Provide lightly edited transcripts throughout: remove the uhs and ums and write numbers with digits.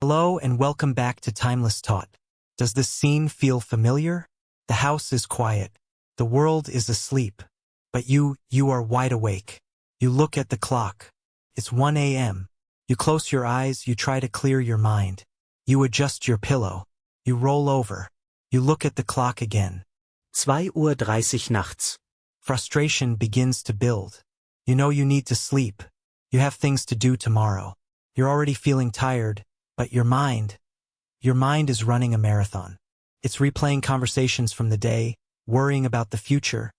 Hello and welcome back to Timeless Taught. Does this scene feel familiar? The house is quiet. The world is asleep. But you are wide awake. You look at the clock. It's 1 a.m. You close your eyes, you try to clear your mind. You adjust your pillow. You roll over. You look at the clock again. 2:30 Uhr nachts. Frustration begins to build. You know you need to sleep. You have things to do tomorrow. You're already feeling tired, but your mind is running a marathon. It's replaying conversations from the day, worrying about the future,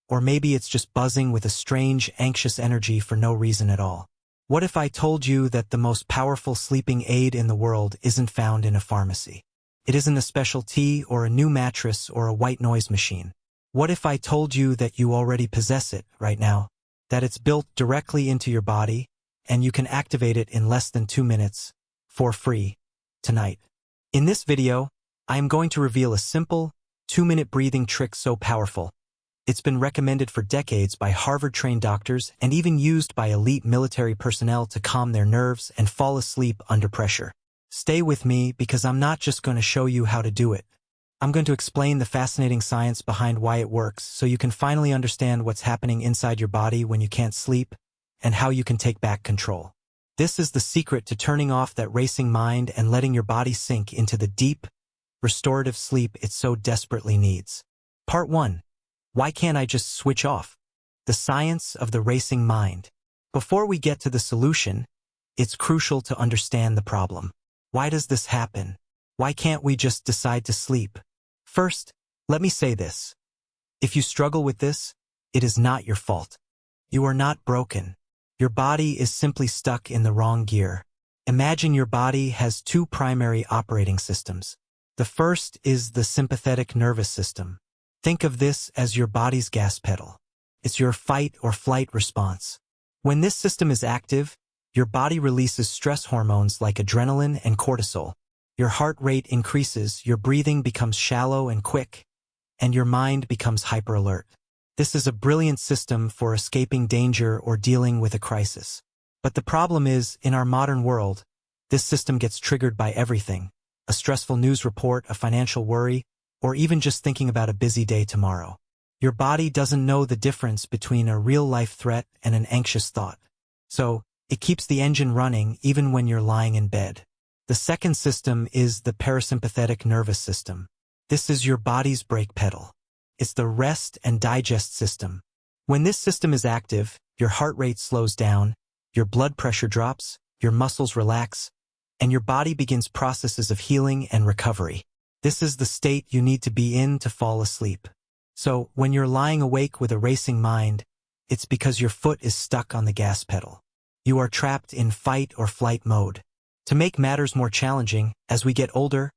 or maybe it's just buzzing with a strange, anxious energy for no reason at all. What if I told you that the most powerful sleeping aid in the world isn't found in a pharmacy? It isn't a special tea or a new mattress or a white noise machine. What if I told you that you already possess it right now? That it's built directly into your body, and you can activate it in less than 2 minutes, for free, tonight. In this video, I am going to reveal a simple, 2-minute breathing trick so powerful. It's been recommended for decades by Harvard-trained doctors and even used by elite military personnel to calm their nerves and fall asleep under pressure. Stay with me because I'm not just going to show you how to do it. I'm going to explain the fascinating science behind why it works so you can finally understand what's happening inside your body when you can't sleep and how you can take back control. This is the secret to turning off that racing mind and letting your body sink into the deep, restorative sleep it so desperately needs. Part 1. Why can't I just switch off? The science of the racing mind. Before we get to the solution, it's crucial to understand the problem. Why does this happen? Why can't we just decide to sleep? First, let me say this. If you struggle with this, it is not your fault. You are not broken. Your body is simply stuck in the wrong gear. Imagine your body has 2 primary operating systems. The first is the sympathetic nervous system. Think of this as your body's gas pedal. It's your fight or flight response. When this system is active, your body releases stress hormones like adrenaline and cortisol. Your heart rate increases, your breathing becomes shallow and quick, and your mind becomes hyper-alert. This is a brilliant system for escaping danger or dealing with a crisis. But the problem is, in our modern world, this system gets triggered by everything: a stressful news report, a financial worry, or even just thinking about a busy day tomorrow. Your body doesn't know the difference between a real-life threat and an anxious thought. So, it keeps the engine running even when you're lying in bed. The second system is the parasympathetic nervous system. This is your body's brake pedal. It's the rest and digest system. When this system is active, your heart rate slows down, your blood pressure drops, your muscles relax, and your body begins processes of healing and recovery. This is the state you need to be in to fall asleep. So, when you're lying awake with a racing mind, it's because your foot is stuck on the gas pedal. You are trapped in fight or flight mode. To make matters more challenging, as we get older,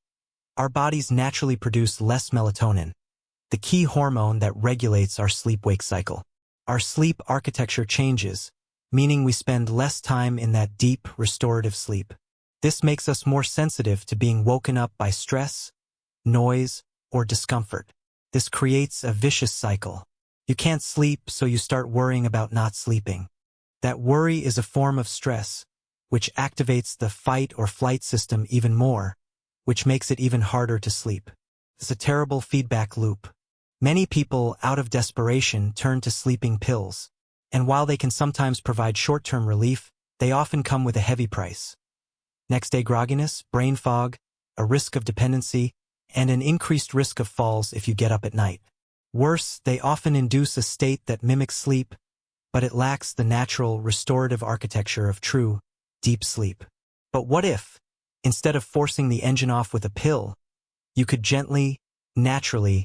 our bodies naturally produce less melatonin, the key hormone that regulates our sleep-wake cycle. Our sleep architecture changes, meaning we spend less time in that deep, restorative sleep. This makes us more sensitive to being woken up by stress, noise, or discomfort. This creates a vicious cycle. You can't sleep, so you start worrying about not sleeping. That worry is a form of stress, which activates the fight or flight system even more, which makes it even harder to sleep. It's a terrible feedback loop. Many people, out of desperation, turn to sleeping pills, and while they can sometimes provide short-term relief, they often come with a heavy price. Next-day grogginess, brain fog, a risk of dependency, and an increased risk of falls if you get up at night. Worse, they often induce a state that mimics sleep, but it lacks the natural, restorative architecture of true, deep sleep. But what if, instead of forcing the engine off with a pill, you could gently, naturally,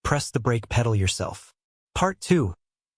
press the brake pedal yourself? Part 2.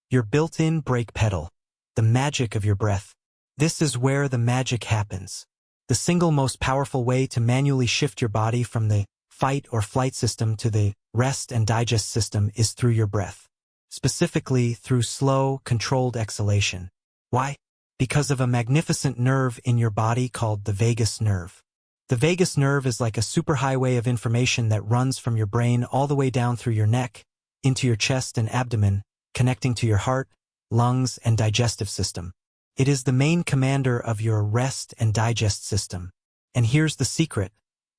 Your built-in brake pedal. The magic of your breath. This is where the magic happens. The single most powerful way to manually shift your body from the fight or flight system to the rest and digest system is through your breath. Specifically, through slow, controlled exhalation. Why? Because of a magnificent nerve in your body called the vagus nerve. The vagus nerve is like a superhighway of information that runs from your brain all the way down through your neck, into your chest and abdomen, connecting to your heart, lungs, and digestive system. It is the main commander of your rest and digest system. And here's the secret.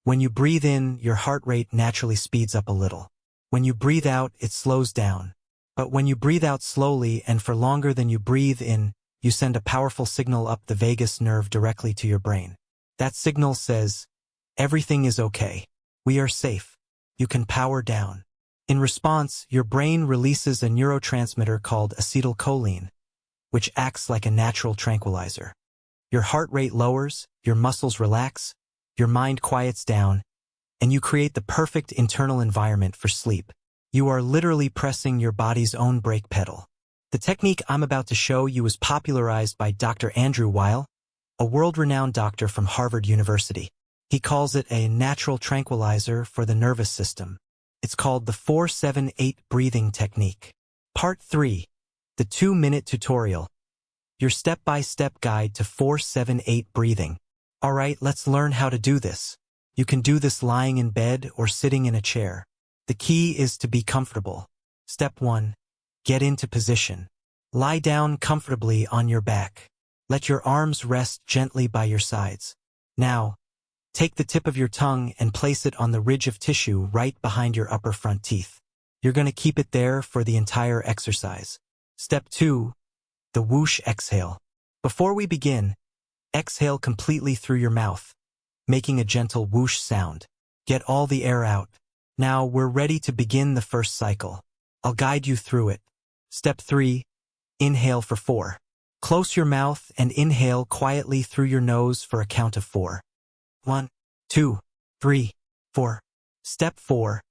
When you breathe in, your heart rate naturally speeds up a little. When you breathe out, it slows down. But when you breathe out slowly and for longer than you breathe in, you send a powerful signal up the vagus nerve directly to your brain. That signal says, everything is okay. We are safe. You can power down. In response, your brain releases a neurotransmitter called acetylcholine, which acts like a natural tranquilizer. Your heart rate lowers, your muscles relax, your mind quiets down, and you create the perfect internal environment for sleep. You are literally pressing your body's own brake pedal. The technique I'm about to show you was popularized by Dr. Andrew Weil, a world-renowned doctor from Harvard University. He calls it a natural tranquilizer for the nervous system. It's called the 4-7-8 breathing technique. Part 3. The 2-minute tutorial. Your step-by-step guide to 4-7-8 breathing. Alright, let's learn how to do this. You can do this lying in bed or sitting in a chair. The key is to be comfortable. Step 1. Get into position. Lie down comfortably on your back. Let your arms rest gently by your sides. Now, take the tip of your tongue and place it on the ridge of tissue right behind your upper front teeth. You're going to keep it there for the entire exercise. Step 2. The whoosh exhale. Before we begin, exhale completely through your mouth, making a gentle whoosh sound. Get all the air out. Now we're ready to begin the first cycle. I'll guide you through it. Step 3. Inhale for 4. Close your mouth and inhale quietly through your nose for a count of 4. 1, 2, 3, 4. Step 4.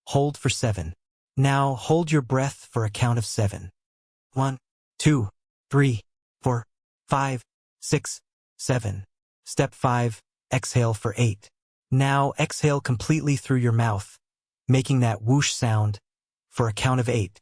Hold for 7. Now hold your breath for a count of 7. 1, 2, 3, 4, 5, 6, 7. Step 5. Exhale for 8. Now exhale completely through your mouth, making that whoosh sound for a count of 8.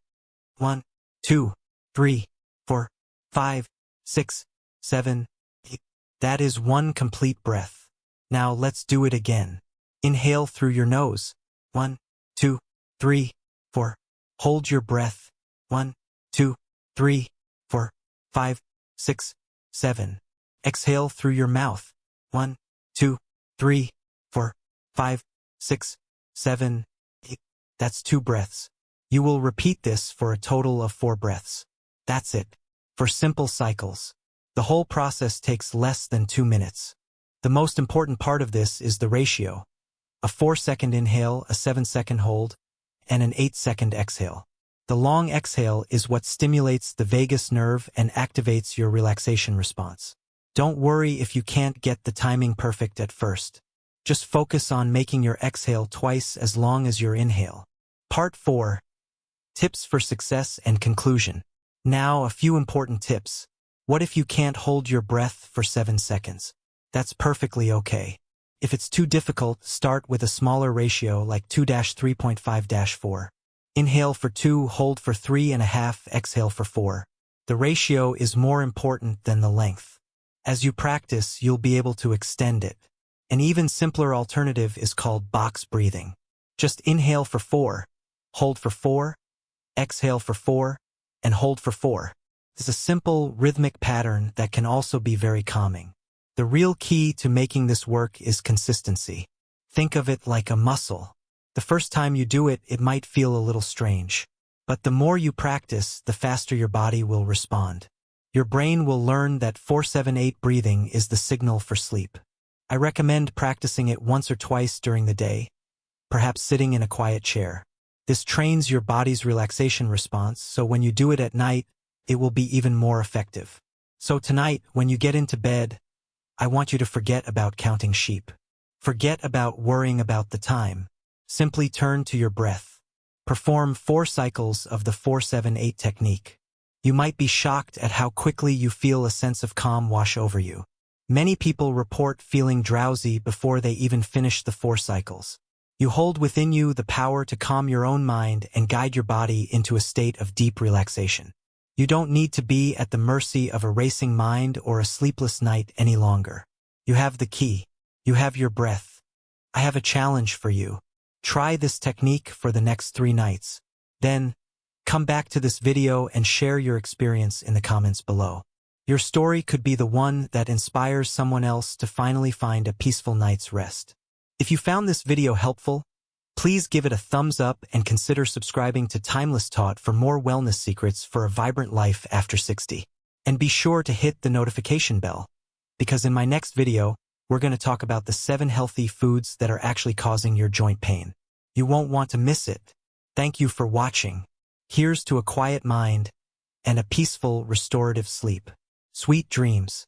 1, 2, 3, 4, 5, 6, 7, 8. That is one complete breath. Now let's do it again. Inhale through your nose. 1, 2, 3, 4. Hold your breath. 1, 2, 3, 4, 5, 6, 7. Exhale through your mouth. 1, 2, 3, 4, 5, 6, 7, 8. That's 2 breaths. You will repeat this for a total of 4 breaths. That's it. For simple cycles. The whole process takes less than 2 minutes. The most important part of this is the ratio. A 4-second inhale, a 7-second hold, and an 8-second exhale. The long exhale is what stimulates the vagus nerve and activates your relaxation response. Don't worry if you can't get the timing perfect at first. Just focus on making your exhale twice as long as your inhale. Part 4. Tips for success and conclusion. Now, a few important tips. What if you can't hold your breath for 7 seconds? That's perfectly okay. If it's too difficult, start with a smaller ratio like 2-3.5-4. Inhale for 2, hold for 3.5, exhale for 4. The ratio is more important than the length. As you practice, you'll be able to extend it. An even simpler alternative is called box breathing. Just inhale for 4, hold for 4, exhale for 4, and hold for 4. It's a simple, rhythmic pattern that can also be very calming. The real key to making this work is consistency. Think of it like a muscle. The first time you do it, it might feel a little strange. But the more you practice, the faster your body will respond. Your brain will learn that 4-7-8 breathing is the signal for sleep. I recommend practicing it once or twice during the day, perhaps sitting in a quiet chair. This trains your body's relaxation response, so when you do it at night, it will be even more effective. So tonight, when you get into bed, I want you to forget about counting sheep. Forget about worrying about the time. Simply turn to your breath. Perform 4 cycles of the 4-7-8 technique. You might be shocked at how quickly you feel a sense of calm wash over you. Many people report feeling drowsy before they even finish the 4 cycles. You hold within you the power to calm your own mind and guide your body into a state of deep relaxation. You don't need to be at the mercy of a racing mind or a sleepless night any longer. You have the key. You have your breath. I have a challenge for you. Try this technique for the next 3 nights. Then, come back to this video and share your experience in the comments below. Your story could be the one that inspires someone else to finally find a peaceful night's rest. If you found this video helpful, please give it a thumbs up and consider subscribing to Timeless Taught for more wellness secrets for a vibrant life after 60. And be sure to hit the notification bell, because in my next video, we're going to talk about the 7 healthy foods that are actually causing your joint pain. You won't want to miss it. Thank you for watching. Here's to a quiet mind and a peaceful, restorative sleep. Sweet dreams.